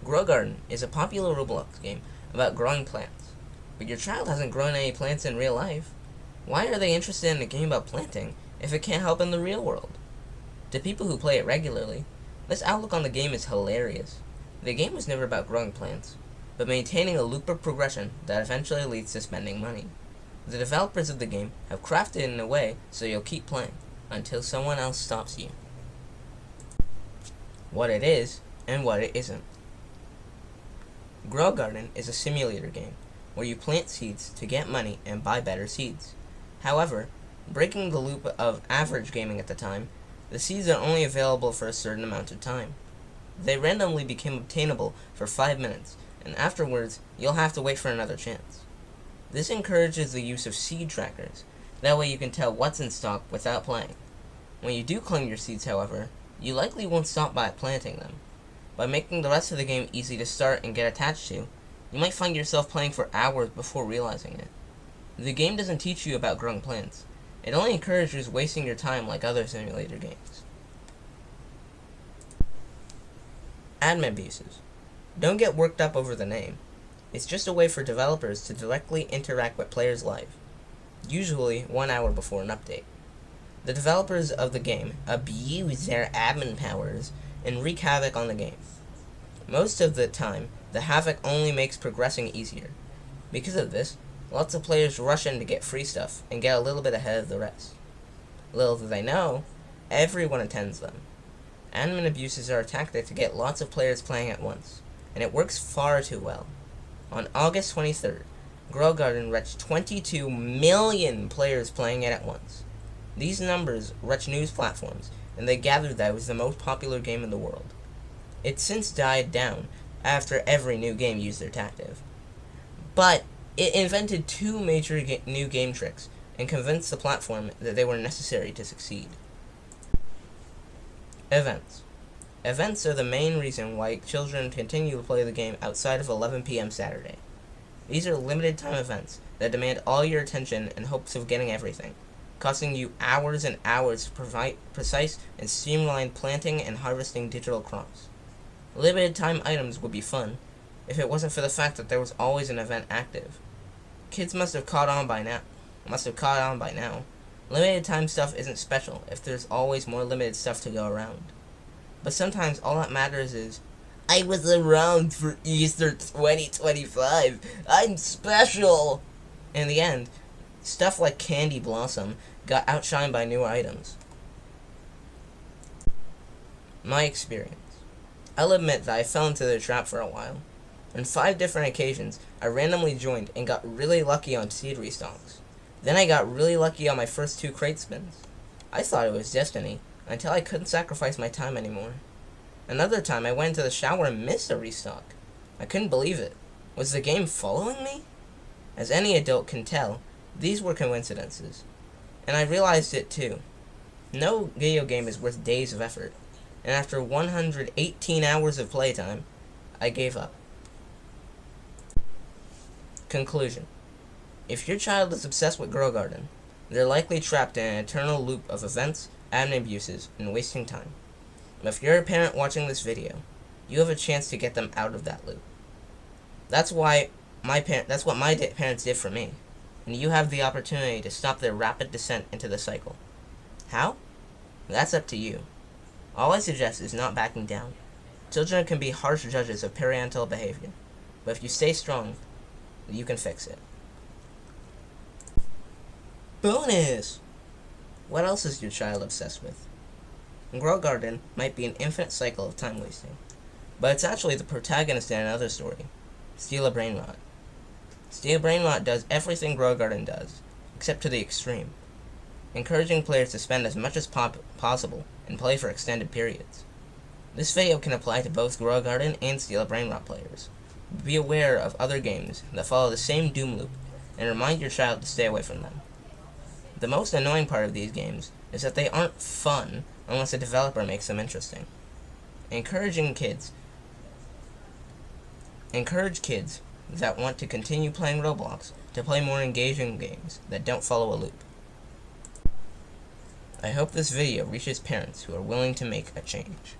Grow Garden is a popular Roblox game about growing plants. But your child hasn't grown any plants in real life. Why are they interested in a game about planting if it can't help in the real world? To people who play it regularly, this outlook on the game is hilarious. The game was never about growing plants, but maintaining a loop of progression that eventually leads to spending money. The developers of the game have crafted it in a way so you'll keep playing until someone else stops you. What it is and what it isn't. Grow Garden is a simulator game where you plant seeds to get money and buy better seeds. However, breaking the loop of average gaming at the time, the seeds are only available for a certain amount of time. They randomly became obtainable for 5 minutes, and afterwards you'll have to wait for another chance. This encourages the use of seed trackers. That way you can tell what's in stock without playing. When you do claim your seeds, however, you likely won't stop by planting them. By making the rest of the game easy to start and get attached to, you might find yourself playing for hours before realizing it. The game doesn't teach you about growing plants. It only encourages wasting your time like other simulator games. Admin abuses. Don't get worked up over the name. It's just a way for developers to directly interact with players live, usually 1 hour before an update. The developers of the game abuse their admin powers and wreak havoc on the game. Most of the time, the havoc only makes progressing easier. Because of this, lots of players rush in to get free stuff and get a little bit ahead of the rest. Little do they know, everyone attends them. Admin abuses are a tactic to get lots of players playing at once, and it works far too well. On August 23rd, Grow Garden reached 22 million players playing it at once. These numbers reached news platforms, and they gathered that it was the most popular game in the world. It's since died down after every new game used their tactic. But it invented two major new game tricks and convinced the platform that they were necessary to succeed. Events. Events are the main reason why children continue to play the game outside of 11 p.m. Saturday. These are limited time events that demand all your attention in hopes of getting everything, costing you hours and hours to provide precise and streamlined planting and harvesting digital crops. Limited time items would be fun if it wasn't for the fact that there was always an event active. Kids must have caught on by now. Limited time stuff isn't special if there's always more limited stuff to go around. But sometimes all that matters is, I was around for Easter 2025. I'm special. In the end, stuff like Candy Blossom got outshined by newer items. My experience. I'll admit that I fell into the trap for a while. On 5 different occasions, I randomly joined and got really lucky on seed restocks. Then I got really lucky on my first 2 crate spins. I thought it was destiny, until I couldn't sacrifice my time anymore. Another time I went into the shower and missed a restock. I couldn't believe it. Was the game following me? As any adult can tell, these were coincidences. And I realized it too. No video game is worth days of effort. And after 118 hours of playtime, I gave up. Conclusion. If your child is obsessed with Grow Garden, they're likely trapped in an eternal loop of events, admin abuses, and wasting time. But if you're a parent watching this video, you have a chance to get them out of that loop. That's what my parents did for me, and you have the opportunity to stop their rapid descent into the cycle. How? That's up to you. All I suggest is not backing down. Children can be harsh judges of parental behavior, but if you stay strong, you can fix it. Bonus! What else is your child obsessed with? Grow Garden might be an infinite cycle of time wasting, but it's actually the protagonist in another story, Steal a Brain Rot. Steal a Brain Rot does everything Grow Garden does, except to the extreme, encouraging players to spend as much as possible and play for extended periods. This video can apply to both Grow Garden and Steal a Brain Rot players. Be aware of other games that follow the same doom loop, and remind your child to stay away from them. The most annoying part of these games is that they aren't fun unless a developer makes them interesting. Encourage kids that want to continue playing Roblox to play more engaging games that don't follow a loop. I hope this video reaches parents who are willing to make a change.